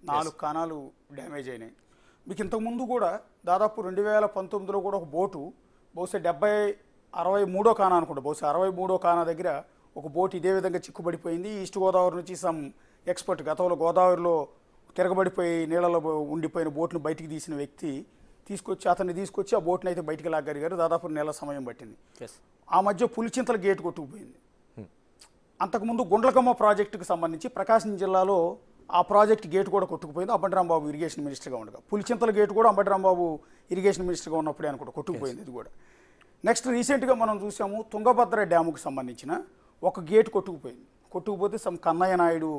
4 కాణాలు damage అయినాయి. మీకు ఇంతకుముందు కూడా దాదాపు 2019లో కూడా ఒక బోటు బహుశా 63వ కానా అనుకుంటా, బహుశా 63వ కానా దగ్గర ఒక బోటు ఇదే విధంగా చిక్కుబడిపోయింది. ఈస్ట్ గోదావరి నుంచి సమ్ ఎక్స్పర్ట్ గతంలో గోదావరిలో తిరగబడిపోయి నీళ్ళలో ఉండిపోయిన బోట్ను బయటికి తీసిన వ్యక్తి అతన్ని తీసుకొచ్చి ఆ బోట్ని అయితే బయటికి లాగలిగారు. దాదాపు నెల సమయం పట్టింది. ఆ మధ్య పులిచింతల గేటు కొట్టుకుపోయింది. అంతకుముందు గుండ్లకమ్మ ప్రాజెక్టుకు సంబంధించి ప్రకాశం జిల్లాలో ఆ ప్రాజెక్ట్ గేటు కూడా కొట్టుకుపోయింది అంబటి రాంబాబు ఇరిగేషన్ మినిస్టర్గా ఉండగా. పులిచింతల గేటు కూడా అంబటి రాంబాబు ఇరిగేషన్ మినిస్టర్గా ఉన్నప్పుడే అనుకుంటా కొట్టుకుపోయింది ఇది కూడా. నెక్స్ట్ రీసెంట్గా మనం చూసాము తుంగభద్ర డ్యాముకు సంబంధించిన ఒక గేటు కొట్టుకుపోతే సమ్ కన్నయ్య నాయుడు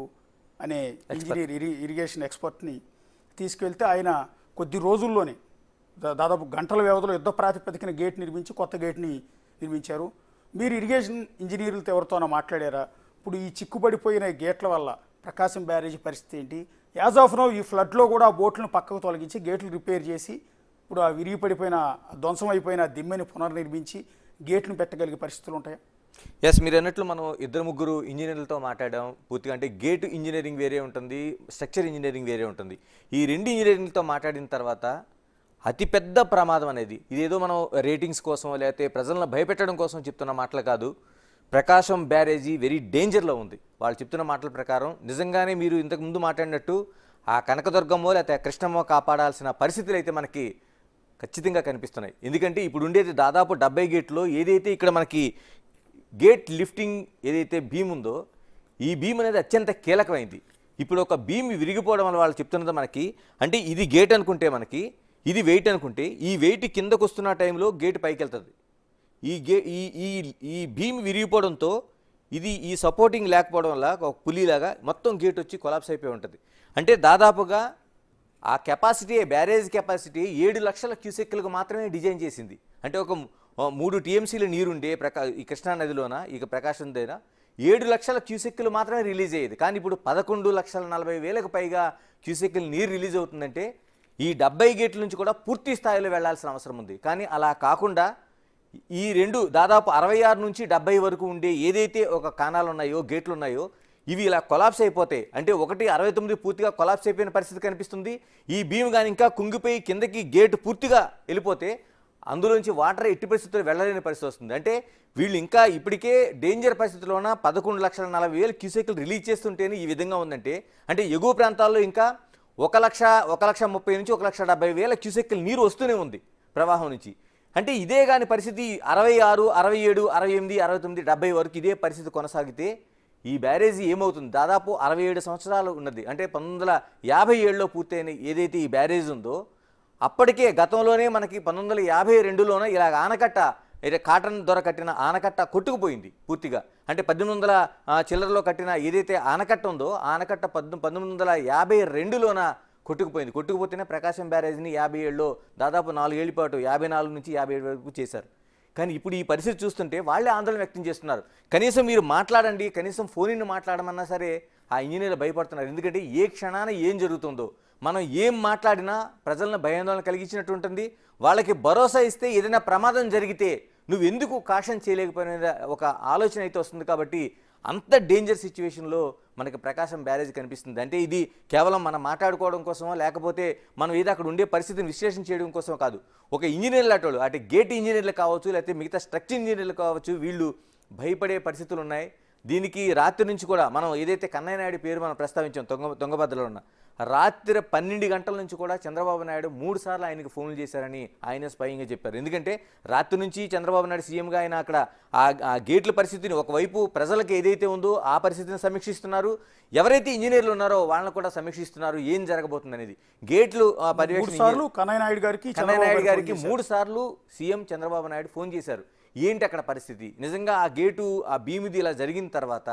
అనే ఇంజనీర్ ఇరిగేషన్ ఎక్స్పర్ట్ని తీసుకెళ్తే ఆయన కొద్ది రోజుల్లోనే దాదాపు గంటల వ్యవధిలో యుద్ధ ప్రాతిపదికన గేట్ నిర్మించి కొత్త గేట్ని నిర్మించారు. మీరు ఇరిగేషన్ ఇంజనీర్లతో ఎవరితోనో మాట్లాడారా? ఇప్పుడు ఈ చిక్కుబడిపోయిన గేట్ల వల్ల ప్రకాశం బ్యారేజీ పరిస్థితి ఏంటి? యాజ్ ఆఫ్ నౌ ఈ ఫ్లడ్లో కూడా ఆ బోట్లను పక్కకు తొలగించి గేట్లు రిపేర్ చేసి ఇప్పుడు ఆ విరిగిపడిపోయిన ధ్వంసం అయిపోయిన దిమ్మెని పునర్నిర్మించి గేట్లను పెట్టగలిగే పరిస్థితులు ఉంటాయా? ఎస్, మీరు అన్నట్లు మనం 2-3 ఇంజనీర్లతో మాట్లాడాం పూర్తిగా. అంటే గేటు ఇంజనీరింగ్ వేరే ఉంటుంది, స్ట్రక్చర్ ఇంజనీరింగ్ వేరే ఉంటుంది. ఈ 2 ఇంజనీరింగ్లతో మాట్లాడిన తర్వాత అతిపెద్ద ప్రమాదం అనేది ఇదేదో మనం రేటింగ్స్ కోసం లేకపోతే ప్రజలను భయపెట్టడం కోసం చెప్తున్న మాటలు కాదు. ప్రకాశం బ్యారేజీ వెరీ డేంజర్లో ఉంది. వాళ్ళు చెప్తున్న మాటల ప్రకారం నిజంగానే మీరు ఇంతకుముందు మాట్లాడినట్టు ఆ కనకదుర్గమ్మో లేకపోతే కృష్ణమ్మో కాపాడాల్సిన పరిస్థితులు అయితే మనకి ఖచ్చితంగా కనిపిస్తున్నాయి. ఎందుకంటే ఇప్పుడు ఉండేది దాదాపు 70 గేట్లో ఏదైతే ఇక్కడ మనకి గేట్ లిఫ్టింగ్ ఏదైతే బీమ్ ఉందో ఈ బీమ్ అనేది అత్యంత కీలకమైంది. ఇప్పుడు ఒక బీమ్ విరిగిపోవడం వల్ల వాళ్ళు చెప్తున్నది మనకి అంటే ఇది గేట్ అనుకుంటే మనకి ఇది వెయిట్ అనుకుంటే ఈ వెయిట్ కిందకు వస్తున్న టైంలో గేట్ పైకి వెళ్తుంది. ఈ బీమ్ విరిగిపోవడంతో ఇది ఈ సపోర్టింగ్ లేకపోవడం వల్ల ఒక పులిలాగా మొత్తం గేట్ వచ్చి కొలాప్స్ అయిపోయి ఉంటుంది. అంటే దాదాపుగా ఆ కెపాసిటీ బ్యారేజ్ కెపాసిటీ 7 లక్షల క్యూసెక్లకు మాత్రమే డిజైన్ చేసింది. అంటే ఒక 3 టీఎంసీల నీరుండే ఈ కృష్ణానదిలోన ఇక ప్రకాశం దగ్గర 7 లక్షల క్యూసెక్కులు మాత్రమే రిలీజ్ అయ్యేది. కానీ ఇప్పుడు 11,40,000 పైగా క్యూసెక్కులు నీరు రిలీజ్ అవుతుందంటే ఈ 70 గేట్ల నుంచి కూడా పూర్తి స్థాయిలో వెళ్లాల్సిన అవసరం ఉంది. కానీ అలా కాకుండా ఈ 2 దాదాపు 66 నుంచి 70 వరకు ఉండే ఏదైతే ఒక కాణాలు ఉన్నాయో గేట్లు ఉన్నాయో ఇవి ఇలా కొలాప్స్ అయిపోతాయి. అంటే 69 పూర్తిగా కొలాప్స్ అయిపోయిన పరిస్థితి కనిపిస్తుంది. ఈ బీమ్ కానీ ఇంకా కుంగిపోయి కిందకి గేటు పూర్తిగా వెళ్ళిపోతే అందులోంచి వాటర్ ఎట్టి పరిస్థితుల్లో వెళ్ళలేని పరిస్థితి వస్తుంది. అంటే వీళ్ళు ఇంకా ఇప్పటికే డేంజర్ పరిస్థితిలోన 11,40,000 క్యూసెక్లు రిలీజ్ చేస్తుంటేనే ఈ విధంగా ఉందంటే అంటే ఎగువ ప్రాంతాల్లో ఇంకా 1,30,000 నుంచి 1,70,000 క్యూసెక్లు నీరు వస్తూనే ఉంది ప్రవాహం నుంచి. అంటే ఇదే కానీ పరిస్థితి 66, 67, 68, 69, 70 వరకు ఇదే పరిస్థితి కొనసాగితే ఈ బ్యారేజీ ఏమవుతుంది? దాదాపు 67 సంవత్సరాలు ఉన్నది. అంటే 1957లో పూర్తయిన ఏదైతే ఈ బ్యారేజ్ ఉందో అప్పటికే గతంలోనే మనకి 1952లోనే ఇలాగ ఆనకట్ట కాటన్ దొర కట్టిన ఆనకట్ట కొట్టుకుపోయింది పూర్తిగా. అంటే 1800 చిల్లరలో కట్టిన ఏదైతే ఆనకట్ట ఉందో ఆనకట్ట 1952లోన కొట్టుకుపోయింది. కొట్టుకుపోతేనే ప్రకాశం బ్యారేజ్ని 57లో దాదాపు 4 ఏళ్ల పాటు 54 నుంచి 57 వరకు చేశారు. కానీ ఇప్పుడు ఈ పరిస్థితి చూస్తుంటే వాళ్ళే ఆందోళన వ్యక్తం చేస్తున్నారు. కనీసం మీరు మాట్లాడండి, కనీసం ఫోన్ మాట్లాడమన్నా సరే ఆ ఇంజనీర్లు భయపడుతున్నారు. ఎందుకంటే ఏ క్షణాన ఏం జరుగుతుందో మనం ఏం మాట్లాడినా ప్రజలను భయాందోళన కలిగించినట్టు ఉంటుంది. వాళ్ళకి భరోసా ఇస్తే ఏదైనా ప్రమాదం జరిగితే నువ్వు ఎందుకు కాషన్ చేయలేకపోయిన ఒక ఆలోచన అయితే వస్తుంది. కాబట్టి అంత డేంజర్ సిచ్యువేషన్లో మనకి ప్రకాశం బ్యారేజ్ కనిపిస్తుంది. అంటే ఇది కేవలం మనం మాట్లాడుకోవడం కోసమో లేకపోతే మనం ఏదో అక్కడ ఉండే పరిస్థితిని విశ్లేషణ చేయడం కోసమో కాదు. ఒక ఇంజనీర్లు అటోళ్ళు అంటే గేట్ ఇంజనీర్లు కావచ్చు లేకపోతే మిగతా స్ట్రక్చర్ ఇంజనీర్లు కావచ్చు వీళ్ళు భయపడే పరిస్థితులు ఉన్నాయి. దీనికి రాత్రి నుంచి కూడా మనం ఏదైతే కన్నయ్య నాయుడు పేరు మనం ప్రస్తావించాం తుంగభద్రలో ఉన్న రాత్రి 12 గంటల నుంచి కూడా చంద్రబాబు నాయుడు 3 సార్లు ఆయనకి ఫోన్లు చేశారని ఆయన స్వయంగా చెప్పారు. ఎందుకంటే రాత్రి నుంచి చంద్రబాబు నాయుడు సీఎంగా ఆయన అక్కడ ఆ గేట్ల పరిస్థితిని ఒకవైపు ప్రజలకు ఏదైతే ఉందో ఆ పరిస్థితిని సమీక్షిస్తున్నారు, ఎవరైతే ఇంజనీర్లు ఉన్నారో వాళ్ళని కూడా సమీక్షిస్తున్నారు ఏం జరగబోతుంది అనేది. గేట్లు పర్యవేక్షణ కన్నయ్య నాయుడు గారికి 3 సార్లు సీఎం చంద్రబాబు నాయుడు ఫోన్ చేశారు. ఏంటి అక్కడ పరిస్థితి, నిజంగా ఆ గేటు ఆ భీమిది ఇలా జరిగిన తర్వాత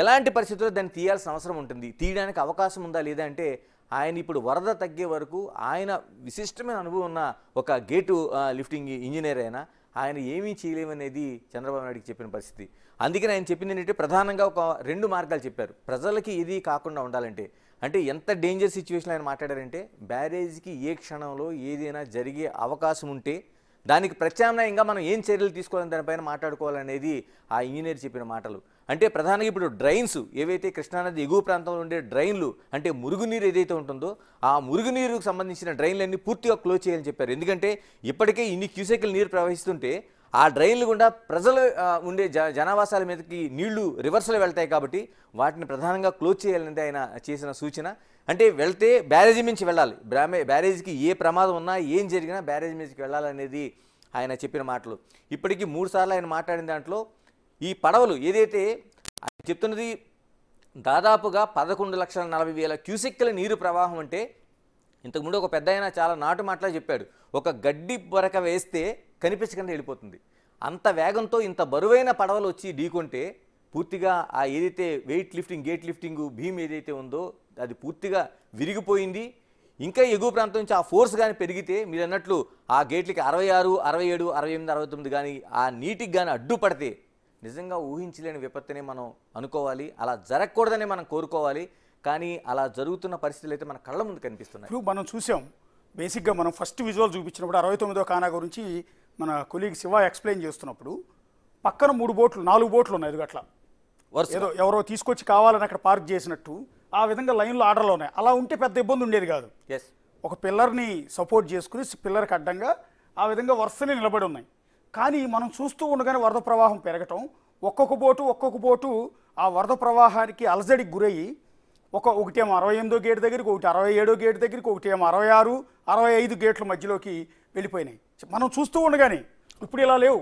ఎలాంటి పరిస్థితుల్లో దాన్ని తీయాల్సిన అవసరం ఉంటుంది, తీయడానికి అవకాశం ఉందా లేదా అంటే ఆయన ఇప్పుడు వరద తగ్గే వరకు ఆయన విశిష్టమైన అనుభవం ఉన్న ఒక గేటు లిఫ్టింగ్ ఇంజనీర్ అయినా ఆయన ఏమీ చేయలేమనేది చంద్రబాబు నాయుడుకి చెప్పిన పరిస్థితి. అందుకని ఆయన చెప్పింది ఏంటంటే ప్రధానంగా ఒక 2 మార్గాలు చెప్పారు ప్రజలకి ఇది కాకుండా ఉండాలంటే. అంటే ఎంత డేంజర్ సిచ్యువేషన్ ఆయన మాట్లాడారంటే బ్యారేజ్కి ఏ క్షణంలో ఏదైనా జరిగే అవకాశం ఉంటే దానికి ప్రత్యామ్నాయంగా మనం ఏం చర్యలు తీసుకోవాలని దానిపైన మాట్లాడుకోవాలనేది ఆ ఇంజనీర్ చెప్పిన మాటలు. అంటే ప్రధానంగా ఇప్పుడు డ్రైన్స్ ఏవైతే కృష్ణానది ఎగువ ప్రాంతంలో ఉండే డ్రైన్లు అంటే మురుగునీరు ఏదైతే ఉంటుందో ఆ మురుగునీరుకు సంబంధించిన డ్రైన్లన్నీ పూర్తిగా క్లోజ్ చేయాలని చెప్పారు. ఎందుకంటే ఇప్పటికే ఇన్ని క్యూసెక్ల నీరు ప్రవహిస్తుంటే ఆ డ్రైన్లు గుండా ప్రజలు ఉండే జనావాసాల మీదకి నీళ్లు రివర్స్లో వెళ్తాయి కాబట్టి వాటిని ప్రధానంగా క్లోజ్ చేయాలనేది ఆయన చేసిన సూచన. అంటే వెళ్తే బ్యారేజీ నుంచి వెళ్ళాలి, బ్యారేజీకి ఏ ప్రమాదం ఉన్నా ఏం జరిగినా బ్యారేజీ మీదకి వెళ్ళాలనేది ఆయన చెప్పిన మాటలు. ఇప్పటికీ 3 సార్లు ఆయన మాట్లాడిన దాంట్లో ఈ పడవలు ఏదైతే ఆయన చెప్తున్నది దాదాపుగా 11,40,000 క్యూసెక్కుల నీరు ప్రవాహం అంటే ఇంతకుముందు ఒక పెద్ద ఆయన చాలా నాటు మాటలా చెప్పాడు, ఒక గడ్డి బొరక వేస్తే కనిపించకుండా వెళ్ళిపోతుంది. అంత వేగంతో ఇంత బరువైన పడవలు వచ్చి ఢీకొంటే పూర్తిగా ఆ ఏదైతే weight lifting gate lifting beam ఏదైతే ఉందో అది పూర్తిగా విరిగిపోయింది. ఇంకా ఎగువ ప్రాంతం నుంచి ఆ ఫోర్స్ కానీ పెరిగితే మీరు అన్నట్లు ఆ గేట్లకి 66, 67, 68, 69 కానీ ఆ నీటికి కానీ అడ్డుపడితే నిజంగా ఊహించలేని విపత్తునే మనం అనుకోవాలి. అలా జరగకూడదని మనం కోరుకోవాలి. కానీ అలా జరుగుతున్న పరిస్థితులు అయితే మన కళ్ళ ముందు కనిపిస్తున్నాయి. ఇప్పుడు మనం చూసాం, బేసిక్గా మనం ఫస్ట్ విజువల్ చూపించినప్పుడు 69వ కానా గురించి మన కొలీగ్ శివ ఎక్స్ప్లెయిన్ చేస్తున్నప్పుడు పక్కన 3 బోట్లు 4 బోట్లు ఉన్నాయి. ఎదుగట్లా ఏదో ఎవరో తీసుకొచ్చి కావాలని అక్కడ పార్క్ చేసినట్టు ఆ విధంగా లైన్లో ఆర్డర్లో ఉన్నాయి. అలా ఉంటే పెద్ద ఇబ్బంది ఉండేది కాదు. ఒక పిల్లర్ని సపోర్ట్ చేసుకుని పిల్లర్కి అడ్డంగా ఆ విధంగా వరుసనే నిలబడి ఉన్నాయి. కానీ మనం చూస్తూ ఉండగానే వరద ప్రవాహం పెరగటం, ఒక్కొక్క బోటు ఆ వరద ప్రవాహానికి అలజడికి గురయ్యి ఒకటేమో 68వ గేట్ దగ్గరికి, ఒకటి 67వ గేట్ దగ్గరికి, ఒకటేమో 66, 65 గేట్ల మధ్యలోకి వెళ్ళిపోయినాయి. మనం చూస్తూ ఉండగానే ఇప్పుడు ఇలా లేవు.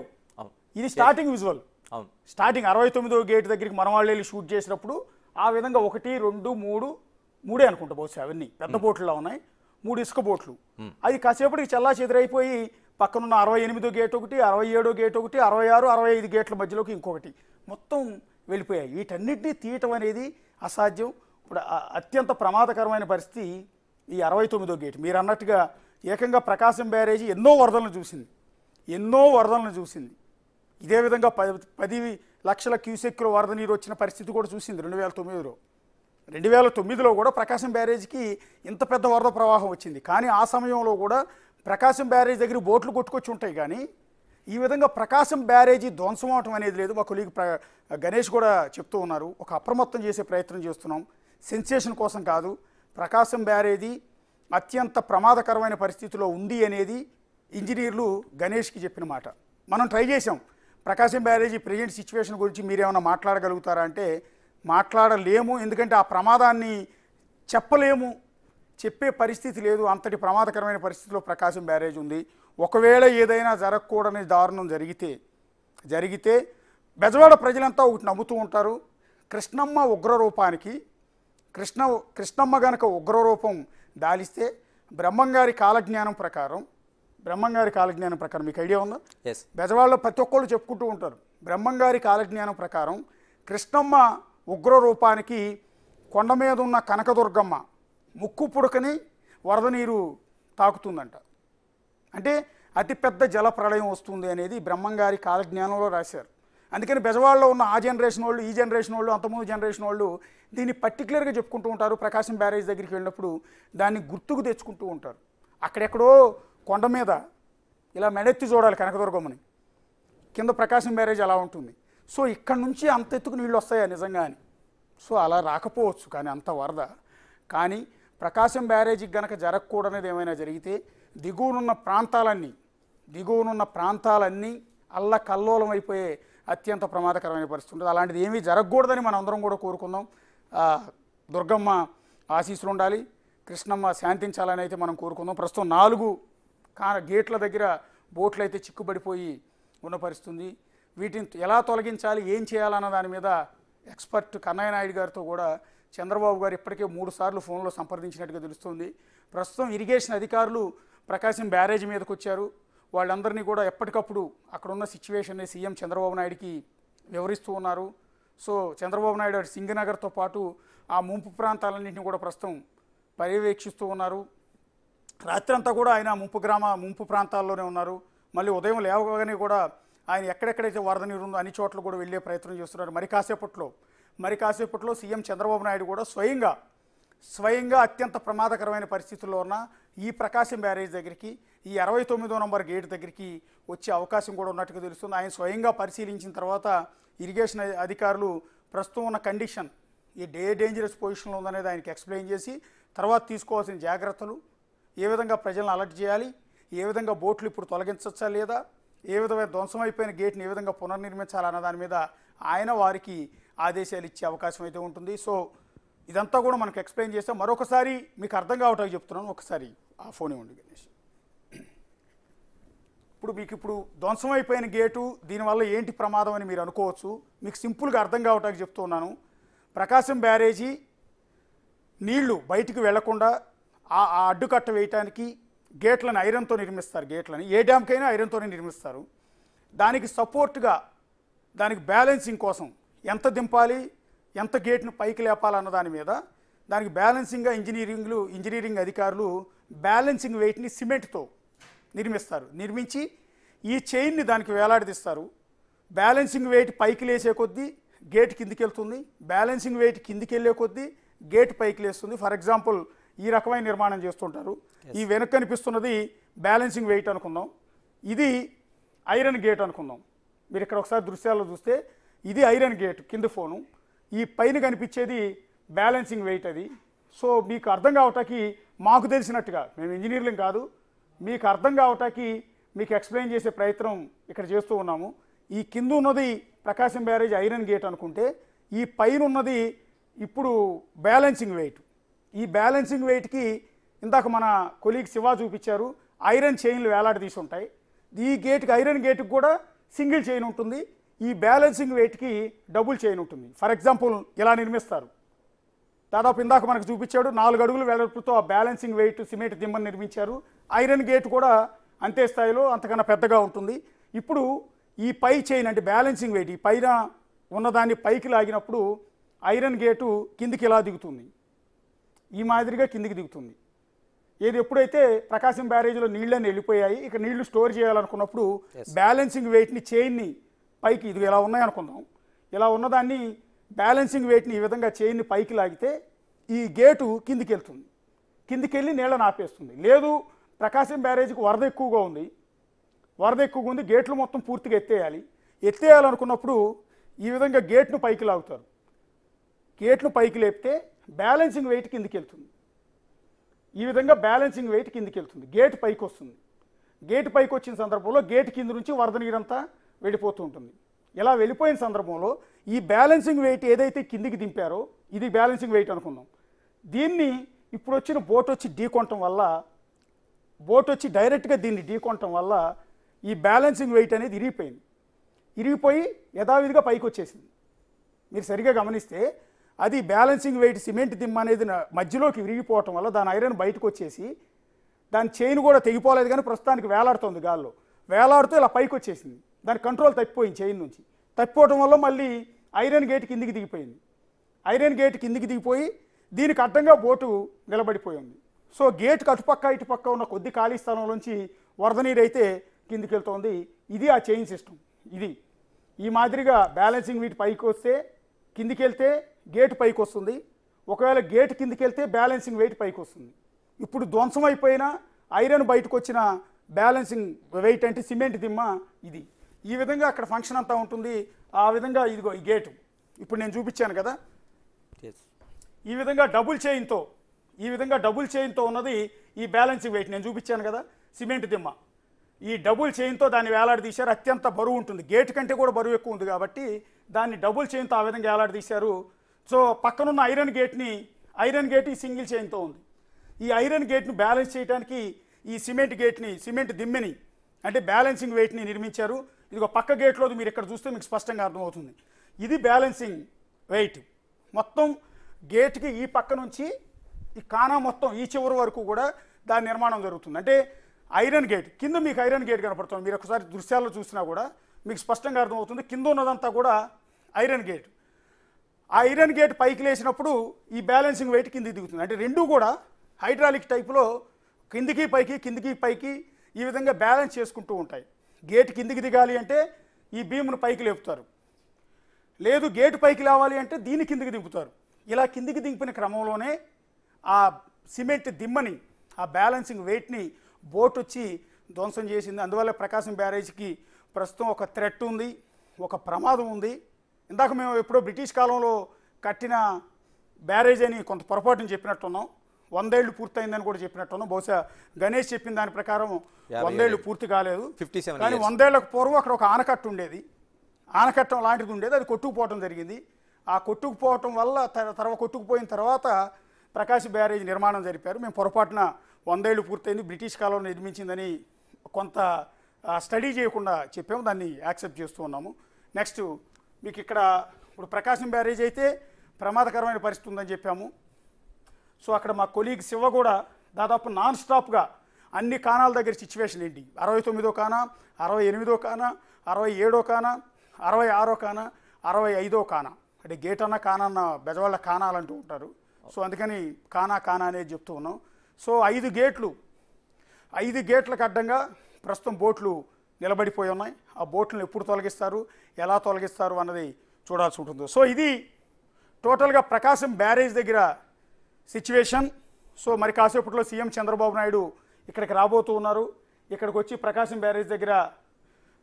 ఇది స్టార్టింగ్ విజువల్. స్టార్టింగ్ 69వ గేట్ దగ్గరికి మన వాళ్ళు వెళ్ళి షూట్ చేసినప్పుడు ఆ విధంగా 1, 2, 3 అనుకుంటా బహుశా అవన్నీ పెద్ద బోట్లలో ఉన్నాయి. 3 ఇసుక బోట్లు. అది కాసేపటికి చల్లా చెదిరైపోయి పక్కనున్న 68వ గేట్ ఒకటి, 67వ గేట్ ఒకటి, 66, 65 గేట్ల మధ్యలోకి ఇంకొకటి మొత్తం వెళ్ళిపోయాయి. వీటన్నిటినీ తీయటం అనేది అసాధ్యం. ఇప్పుడు అత్యంత ప్రమాదకరమైన పరిస్థితి ఈ 69వ గేట్. మీరు అన్నట్టుగా ఏకంగా ప్రకాశం బ్యారేజీ ఎన్నో వరదలను చూసింది. ఇదే విధంగా 10 లక్షల క్యూసెక్కుల వరద నీరు వచ్చిన పరిస్థితి కూడా చూసింది 2009లో. 2009లో కూడా ప్రకాశం బ్యారేజీకి ఇంత పెద్ద వరద ప్రవాహం వచ్చింది. కానీ ఆ సమయంలో కూడా ప్రకాశం బ్యారేజీ దగ్గర బోట్లు కొట్టుకొచ్చి ఉంటాయి. కానీ ఈ విధంగా ప్రకాశం బ్యారేజీ ధ్వంసం అవటం అనేది లేదు. మా కొలీగ్ గణేష్ కూడా చెప్తూ ఉన్నారు, ఒక అప్రమత్తం చేసే ప్రయత్నం చేస్తున్నాం, సెన్సేషన్ కోసం కాదు. ప్రకాశం బ్యారేజీ అత్యంత ప్రమాదకరమైన పరిస్థితిలో ఉంది అనేది ఇంజనీర్లు గణేష్కి చెప్పిన మాట. మనం ట్రై చేసాం. ప్రకాశం బ్యారేజీ ప్రజెంట్ సిచ్యువేషన్ గురించి మీరేమైనా మాట్లాడగలుగుతారా అంటే మాట్లాడలేము. ఎందుకంటే ఆ ప్రమాదాన్ని చెప్పే పరిస్థితి లేదు. అంతటి ప్రమాదకరమైన పరిస్థితిలో ప్రకాశం బ్యారేజ్ ఉంది. ఒకవేళ ఏదైనా జరగకూడని దారుణం జరిగితే బెజవాడ ప్రజలంతా ఒకటి నమ్ముతూ ఉంటారు, కృష్ణమ్మ ఉగ్రరూపానికి కృష్ణమ్మ గనక ఉగ్రరూపం దాలిస్తే బ్రహ్మంగారి కాలజ్ఞానం ప్రకారం మీకు ఐడియా ఉందా? బెజవాడలో ప్రతి ఒక్కళ్ళు చెప్పుకుంటూ ఉంటారు. బ్రహ్మంగారి కాలజ్ఞానం ప్రకారం కృష్ణమ్మ ఉగ్రరూపానికి కొండ మీద ఉన్న కనకదుర్గమ్మ ముక్కు పుడకని వరద నీరు తాకుతుందంట. అంటే అతిపెద్ద జల ప్రళయం వస్తుంది అనేది బ్రహ్మంగారి కాలజ్ఞానంలో రాశారు. అందుకని బెజవాడలో ఉన్న ఆ జనరేషన్ వాళ్ళు, ఈ జనరేషన్ వాళ్ళు, అంతకుముందు జనరేషన్ వాళ్ళు దీన్ని పర్టికులర్గా చెప్పుకుంటూ ఉంటారు. ప్రకాశం బ్యారేజ్ దగ్గరికి వెళ్ళినప్పుడు దాన్ని గుర్తుకు తెచ్చుకుంటూ ఉంటారు. అక్కడెక్కడో కొండ మీద ఇలా మెడెత్తి చూడాలి కనకదుర్గమ్మని, కింద ప్రకాశం బ్యారేజ్ అలా ఉంటుంది. సో ఇక్కడ నుంచి అంత ఎత్తుకు నీళ్ళు వస్తాయా నిజంగా అని? సో అలా రాకపోవచ్చు, కానీ అంత వరద. కానీ ప్రకాశం బ్యారేజీకి గనక జరగకూడనేది ఏమైనా జరిగితే దిగువనున్న ప్రాంతాలన్నీ అల్లకల్లోలం అయిపోయే అత్యంత ప్రమాదకరమైన పరిస్థితి ఉంటుంది. అలాంటిది ఏమీ జరగకూడదని మనం అందరం కూడా కోరుకుందాం. దుర్గమ్మ ఆశీస్సులు ఉండాలి, కృష్ణమ్మ శాంతించాలని అయితే మనం కోరుకుందాం. ప్రస్తుతం 4 గేట్ల దగ్గర బోట్లు అయితే చిక్కుబడిపోయి ఉన్న పరిస్థితుంది. వీటిని ఎలా తొలగించాలి, ఏం చేయాలన్న దాని మీద ఎక్స్పర్ట్ కన్నయ్య నాయుడు గారితో కూడా చంద్రబాబు గారు ఇప్పటికే 3 సార్లు ఫోన్లో సంప్రదించినట్టుగా తెలుస్తుంది. ప్రస్తుతం ఇరిగేషన్ అధికారులు ప్రకాశం బ్యారేజీ మీదకి వచ్చారు. వాళ్ళందరినీ కూడా ఎప్పటికప్పుడు అక్కడున్న సిచ్యువేషన్ని సీఎం చంద్రబాబు నాయుడికి వివరిస్తూ ఉన్నారు. సో చంద్రబాబు నాయుడు సింగనగర్తో పాటు ఆ ముంపు ప్రాంతాలన్నింటినీ కూడా ప్రస్తుతం పర్యవేక్షిస్తూ ఉన్నారు. రాత్రి అంతా కూడా ఆయన ముంపు ప్రాంతాల్లోనే ఉన్నారు. మళ్ళీ ఉదయం లేవగానే కూడా ఆయన ఎక్కడెక్కడైతే వరద నీరు ఉందో అన్ని చోట్ల కూడా వెళ్ళే ప్రయత్నం చేస్తున్నారు. మరి కాసేపట్లో సీఎం చంద్రబాబు నాయుడు కూడా స్వయంగా స్వయంగా అత్యంత ప్రమాదకరమైన పరిస్థితుల్లో ఉన్న ఈ ప్రకాశం బ్యారేజ్ దగ్గరికి ఈ 69వ నంబర్ గేట్ దగ్గరికి వచ్చే అవకాశం కూడా ఉన్నట్టుగా తెలుస్తుంది. ఆయన స్వయంగా పరిశీలించిన తర్వాత ఇరిగేషన్ అధికారులు ప్రస్తుతం ఉన్న కండిషన్ ఈ డేంజరస్ పొజిషన్లో ఉందనేది ఆయనకి ఎక్స్ప్లెయిన్ చేసి తర్వాత తీసుకోవాల్సిన జాగ్రత్తలు, ఏ విధంగా ప్రజలను అలర్ట్ చేయాలి, ఏ విధంగా బోట్లు ఇప్పుడు తొలగించవచ్చా లేదా, ఏ విధమైన ధ్వంసమైపోయిన గేట్ని ఏ విధంగా పునర్నిర్మించాలన్న దాని మీద ఆయన వారికి ఆదేశాలు ఇచ్చే అవకాశం అయితే ఉంటుంది. సో ఇదంతా కూడా మనకు ఎక్స్ప్లెయిన్ చేస్తే మరొకసారి మీకు అర్థం కావటానికి చెప్తున్నాను. ఒకసారి ఆ ఫోన్ ఇవ్వండి గణేష్. ఇప్పుడు ధ్వంసమైపోయిన గేటు దీనివల్ల ఏంటి ప్రమాదం అని మీరు అనుకోవచ్చు. మీకు సింపుల్గా అర్థం కావటానికి చెప్తున్నాను. ప్రకాశం బ్యారేజీ నీళ్లు బయటికి వెళ్లకుండా ఆ అడ్డుకట్ట వేయటానికి గేట్లను ఐరన్తో నిర్మిస్తారు. గేట్లని ఏ డ్యామ్కైనా ఐరన్తోనే నిర్మిస్తారు. దానికి సపోర్ట్గా దానికి బ్యాలెన్సింగ్ కోసం ఎంత దింపాలి, ఎంత గేట్ను పైకి లేపాలన్న దాని మీద దానికి బ్యాలెన్సింగ్గా ఇంజనీరింగ్ అధికారులు బ్యాలెన్సింగ్ వెయిట్ని సిమెంట్తో నిర్మిస్తారు. నిర్మించి ఈ చైన్ని దానికి వేలాడదీస్తారు. బ్యాలెన్సింగ్ వెయిట్ పైకి లేచే కొద్దీ గేట్ కిందికి వెళ్తుంది, బ్యాలెన్సింగ్ వెయిట్ కిందికి వెళ్ళే కొద్దీ గేట్ పైకి లేస్తుంది. ఫర్ ఎగ్జాంపుల్ ఈ రకమైన నిర్మాణం చేస్తుంటారు. ఈ వెనక కనిపిస్తున్నది బ్యాలెన్సింగ్ వెయిట్ అనుకుందాం, ఇది ఐరన్ గేట్ అనుకుందాం. మీరు ఇక్కడ ఒకసారి దృశ్యాల్లో చూస్తే ఇది ఐరన్ గేట్ కింద ఫోను, ఈ పైన కనిపించేది బ్యాలెన్సింగ్ వెయిట్ అది. సో మీకు అర్థం కావటానికి మాకు తెలిసినట్టుగా, మేము ఇంజనీర్లం కాదు, మీకు అర్థం కావటానికి మీకు ఎక్స్ప్లెయిన్ చేసే ప్రయత్నం ఇక్కడ చేస్తూ ఉన్నాము. ఈ కింద ఉన్నది ప్రకాశం బ్యారేజ్ ఐరన్ గేట్ అనుకుంటే ఈ పైన ఉన్నది ఇప్పుడు బ్యాలెన్సింగ్ వెయిట్. ఈ బ్యాలెన్సింగ్ వెయిట్కి ఇందాక మన కొలీగ్ శివ చూపించారు, ఐరన్ చైన్లు వేలాడదీసి ఉంటాయి. ఈ గేట్కి ఐరన్ గేట్కి కూడా సింగిల్ చైన్ ఉంటుంది, ఈ బ్యాలెన్సింగ్ వెయిట్కి డబుల్ చైన్ ఉంటుంది. ఫర్ ఎగ్జాంపుల్ ఇలా నిర్మిస్తారు. దాదాపు ఇందాక మనకు చూపించాడు 4 అడుగుల వెడల్పుతో ఆ బ్యాలెన్సింగ్ వెయిట్ సిమెంట్ దిమ్మని నిర్మించారు. ఐరన్ గేట్ కూడా అంతే స్థాయిలో అంతకన్నా పెద్దగా ఉంటుంది. ఇప్పుడు ఈ పై చైన్ అంటే బ్యాలెన్సింగ్ వెయిట్ ఈ పైన ఉన్నదాన్ని పైకి లాగినప్పుడు ఐరన్ గేటు కిందికి ఇలా దిగుతుంది, ఈ మాదిరిగా కిందికి దిగుతుంది. ఏది ఎప్పుడైతే ప్రకాశం బ్యారేజ్లో నీళ్ళని వెళ్ళిపోయాయి, ఇక నీళ్లు స్టోర్ చేయాలనుకున్నప్పుడు బ్యాలెన్సింగ్ వెయిట్ని చైన్ని పైకి ఇది ఇలా ఉన్నాయి అనుకుందాం, ఇలా ఉన్నదాన్ని బ్యాలెన్సింగ్ వెయిట్ని ఈ విధంగా చైన్ని పైకి లాగితే ఈ గేటు కిందికి వెళ్తుంది, కిందికి వెళ్ళి నీళ్ళని ఆపేస్తుంది. లేదు ప్రకాశం బ్యారేజ్కి వరద ఎక్కువగా ఉంది, గేట్లు మొత్తం పూర్తిగా ఎత్తేయాలనుకున్నప్పుడు ఈ విధంగా గేట్ను పైకి లాగుతారు. గేట్ను పైకి లేపితే బ్యాలెన్సింగ్ వెయిట్ కిందికి వెళ్తుంది. ఈ విధంగా బ్యాలెన్సింగ్ వెయిట్ కిందికి వెళ్తుంది, గేట్ పైకి వస్తుంది. గేట్ పైకి వచ్చిన సందర్భంలో గేట్ కింద నుంచి వరద నీరంతా వెళ్ళిపోతూ ఉంటుంది. ఇలా వెళ్ళిపోయిన సందర్భంలో ఈ బ్యాలెన్సింగ్ వెయిట్ ఏదైతే కిందికి దింపారో ఇది బ్యాలెన్సింగ్ వెయిట్ అనుకుందాం. దీన్ని ఇప్పుడు వచ్చిన బోట్ వచ్చి డైరెక్ట్గా దీన్ని ఢీకొనటం వల్ల ఈ బ్యాలెన్సింగ్ వెయిట్ అనేది ఇరిగిపోయి యథావిధిగా పైకి వచ్చేసింది. మీరు సరిగా గమనిస్తే అది బ్యాలెన్సింగ్ వెయిట్ సిమెంట్ దిమ్మ అనేది మధ్యలోకి విరిగిపోవటం వల్ల దాని ఐరన్ బయటకు వచ్చేసి దాని చైన్ కూడా తెగిపోలేదు, కానీ ప్రస్తుతానికి వేలాడుతుంది గాల్లో. వేలాడుతూ ఇలా పైకి వచ్చేసింది, దాని కంట్రోల్ తప్పిపోయింది. చైన్ నుంచి తప్పిపోవటం వల్ల మళ్ళీ ఐరన్ గేట్ కిందికి దిగిపోయింది. ఐరన్ గేట్ కిందికి దిగిపోయి దీనికి అడ్డంగా బోటు నిలబడిపోయింది. సో గేట్కి అటుపక్క ఇటుపక్క ఉన్న కొద్ది ఖాళీ స్థలంలోంచి వరద నీరు అయితే కిందికి వెళ్తోంది. ఇది ఆ చైన్ సిస్టమ్. ఇది ఈ మాదిరిగా బ్యాలెన్సింగ్ వెయిట్ పైకి వస్తే కిందికి వెళ్తే గేట్ పైకి వస్తుంది, ఒకవేళ గేట్ కిందికి వెళ్తే బ్యాలెన్సింగ్ వెయిట్ పైకి వస్తుంది. ఇప్పుడు ధ్వంసం అయిపోయిన ఐరన్ బయటకు వచ్చిన బ్యాలెన్సింగ్ వెయిట్ అంటే సిమెంట్ దిమ్మ ఇది. ఈ విధంగా అక్కడ ఫంక్షన్ అంతా ఉంటుంది. ఆ విధంగా ఇదిగో ఈ గేటు ఇప్పుడు నేను చూపించాను కదా, ఈ విధంగా డబుల్ చైన్తో ఉన్నది ఈ బ్యాలెన్సింగ్ వెయిట్ నేను చూపించాను కదా, సిమెంట్ దిమ్మ. ఈ డబుల్ చైన్తో దాన్ని వేలాడదీశారు. అత్యంత బరువు ఉంటుంది, గేట్ కంటే కూడా బరువు ఎక్కువ ఉంది కాబట్టి దాన్ని డబుల్ చైన్తో ఆ విధంగా వేలాడదీశారు. సో పక్కనున్న ఐరన్ గేట్ ఈ సింగిల్ చైన్తో ఉంది. ఈ ఐరన్ గేట్ను బ్యాలెన్స్ చేయడానికి ఈ సిమెంట్ దిమ్మెని అంటే బ్యాలెన్సింగ్ వెయిట్ని నిర్మించారు. ఇదిగో పక్క గేట్లో మీరు ఇక్కడ చూస్తే మీకు స్పష్టంగా అర్థమవుతుంది. ఇది బ్యాలెన్సింగ్ వెయిట్. మొత్తం గేట్కి ఈ పక్క నుంచి ఈ కానా మొత్తం ఈ చివరి వరకు కూడా దాని నిర్మాణం జరుగుతుంది. అంటే ఐరన్ గేట్ కింద మీకు ఐరన్ గేట్ కనపడుతుంది. మీరు ఒకసారి దృశ్యాల్లో చూసినా కూడా మీకు స్పష్టంగా అర్థమవుతుంది. కింద ఉన్నదంతా కూడా ఐరన్ గేట్. ఆ ఐరన్ గేట్ పైకి లేచినప్పుడు ఈ బ్యాలెన్సింగ్ వెయిట్ కిందికి దిగుతుంది. అంటే రెండూ కూడా హైడ్రాలిక్ టైపులో కిందికి పైకి ఈ విధంగా బ్యాలెన్స్ చేసుకుంటూ ఉంటాయి. గేట్ కిందికి దిగాలి అంటే ఈ బీమ్ను పైకి లేపుతారు, లేదు గేటు పైకి లేవాలి అంటే దీన్ని కిందికి దింపుతారు. ఇలా కిందికి దింపిన క్రమంలోనే ఆ సిమెంట్ దిమ్మని, ఆ బ్యాలెన్సింగ్ వెయిట్ని బోట్ వచ్చి ధ్వంసం చేసింది. అందువల్ల ప్రకాశం బ్యారేజ్కి ప్రస్తుతం ఒక థ్రెట్ ఉంది, ఒక ప్రమాదం ఉంది. ఇందాక మేము ఎప్పుడో బ్రిటిష్ కాలంలో కట్టిన బ్యారేజ్ అని కొంత పొరపాటుని చెప్పినట్టున్నాం. 100 ఏళ్ళు పూర్తయిందని కూడా చెప్పినట్టున్నాం. బహుశా గణేష్ చెప్పిన దాని ప్రకారం 100 ఏళ్ళు పూర్తి కాలేదు. కానీ 100 ఏళ్లకు పూర్వం అక్కడ ఒక ఆనకట్ట ఉండేది, ఆనకట్టం లాంటిది ఉండేది. అది కొట్టుకుపోవటం జరిగింది. ఆ కొట్టుకుపోవటం వల్ల కొట్టుకుపోయిన తర్వాత ప్రకాశం బ్యారేజ్ నిర్మాణం జరిపారు. మేము పొరపాటున 100 ఏళ్ళు పూర్తయింది, బ్రిటిష్ కాలంలో నిర్మించిందని కొంత స్టడీ చేయకుండా చెప్పాము. దాన్ని యాక్సెప్ట్ చేస్తూ ఉన్నాము. నెక్స్ట్ మీకు ఇక్కడ ఇప్పుడు ప్రకాశం బ్యారేజ్ అయితే ప్రమాదకరమైన పరిస్థితి ఉందని చెప్పాము. సో అక్కడ మా కొలీగ్ శివ కూడా దాదాపు నాన్ స్టాప్గా అన్ని కానాల దగ్గర సిచ్యువేషన్ ఏంటి, 69వ కానా, 68వ కానా, 67వ కానా, 66వ కానా, 65వ కానా, అంటే గేట్ అన్న కానా అన్న బెజవాళ్ళ కానాలు అంటూ ఉంటారు. సో అందుకని కానా అనేది చెప్తూ ఉన్నాం. సో 5 గేట్లకు అడ్డంగా ప్రస్తుతం బోట్లు నిలబడిపోయి ఉన్నాయి. ఆ బోట్లను ఎప్పుడు తొలగిస్తారు, ఎలా తొలగిస్తారు అన్నది చూడాల్సి ఉంటుంది. సో ఇది టోటల్గా ప్రకాశం బ్యారేజ్ దగ్గర సిచ్యువేషన్. సో మరి కాసేపట్లో సీఎం చంద్రబాబు నాయుడు ఇక్కడికి రాబోతూ ఉన్నారు. ఇక్కడికి వచ్చి ప్రకాశం బ్యారేజ్ దగ్గర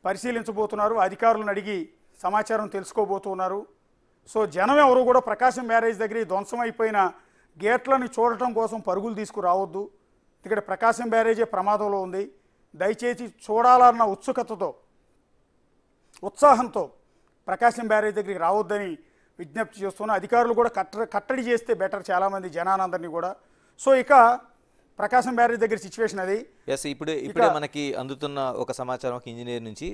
పరిశీలించబోతున్నారు, అధికారులను అడిగి సమాచారం తెలుసుకోబోతున్నారు. సో జనం ఎవరు కూడా ప్రకాశం బ్యారేజ్ దగ్గర ధ్వంసం అయిపోయిన గేట్లను చూడటం కోసం పరుగులు తీసుకురావద్దు. ఇక్కడ ప్రకాశం బ్యారేజే ప్రమాదంలో ఉంది. దయచేసి చూడాలన్న ఉత్సాహంతో ప్రకాశం బ్యారేజ్ దగ్గరికి రావద్దని విజ్ఞప్తి చేస్తున్నా. అధికారులు కూడా కట్టడి చేస్తే బెటర్ చాలామంది జనానందరినీ కూడా. సో ఇక ప్రకాశం బ్యారేజ్ దగ్గర సిచ్యువేషన్ అది. ఎస్, ఇప్పుడే మనకి అందుతున్న ఒక సమాచారం ఒక ఇంజనీర్ నుంచి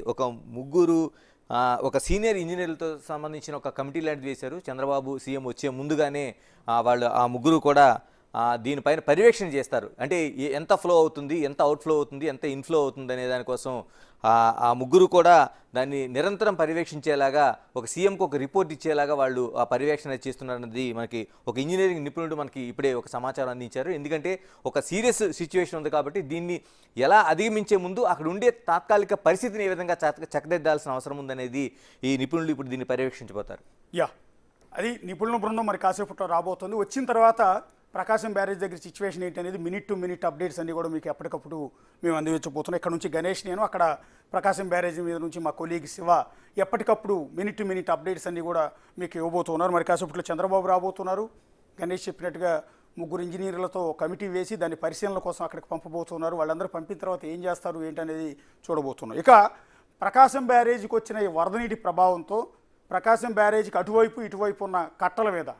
ముగ్గురు ఒక సీనియర్ ఇంజనీర్లతో సంబంధించిన ఒక కమిటీ లాంటిది వేశారు. చంద్రబాబు సీఎం వచ్చే ముందుగానే వాళ్ళు ఆ ముగ్గురు కూడా దీనిపైన పర్యవేక్షణ చేస్తారు. అంటే ఎంత ఫ్లో అవుతుంది, ఎంత అవుట్ఫ్లో అవుతుంది, ఎంత ఇన్ఫ్లో అవుతుంది అనే దానికోసం ఆ ముగ్గురు కూడా దాన్ని నిరంతరం పర్యవేక్షించేలాగా ఒక సీఎంకు ఒక రిపోర్ట్ ఇచ్చేలాగా వాళ్ళు ఆ పర్యవేక్షణ చేస్తున్నారన్నది మనకి ఒక ఇంజనీరింగ్ నిపుణుడు మనకి ఇప్పుడే ఒక సమాచారం అందించారు. ఎందుకంటే ఒక సీరియస్ సిచ్యువేషన్ ఉంది కాబట్టి దీన్ని ఎలా అధిగమించే ముందు అక్కడ ఉండే తాత్కాలిక పరిస్థితిని ఏ విధంగా చక్కదిద్దాల్సిన అవసరం ఉందనేది ఈ నిపుణులు ఇప్పుడు దీన్ని పర్యవేక్షించబోతారు. అది నిపుణుల బృందం మరి కాసేపట్లో రాబోతుంది. వచ్చిన తర్వాత ప్రకాశం బ్యారేజ్ దగ్గర సిచ్యువేషన్ ఏంటి అనేది మినిట్ టు మినిట్ అప్డేట్స్ అన్నీ కూడా మీకు ఎప్పటికప్పుడు మేము అందించబోతున్నాం. ఇక్కడ నుంచి గణేష్, నేను అక్కడ ప్రకాశం బ్యారేజ్ మీద నుంచి మా కొలీగ్ శివ ఎప్పటికప్పుడు మినిట్ టు మినిట్ అప్డేట్స్ అన్నీ కూడా మీకు ఇవ్వబోతున్నారు. మరి కాసేపట్లో చంద్రబాబు రాబోతున్నారు. గణేష్ చెప్పినట్టుగా 3 ఇంజనీర్లతో కమిటీ వేసి దాని పరిశీలన కోసం అక్కడికి పంపబోతున్నారు. వాళ్ళందరూ పంపిన తర్వాత ఏం చేస్తారు ఏంటనేది చూడబోతున్నాం. ఇక ప్రకాశం బ్యారేజ్కి వచ్చిన ఈ వరద నీటి ప్రభావంతో ప్రకాశం బ్యారేజ్కి అటువైపు ఇటువైపు ఉన్న కట్టల మీద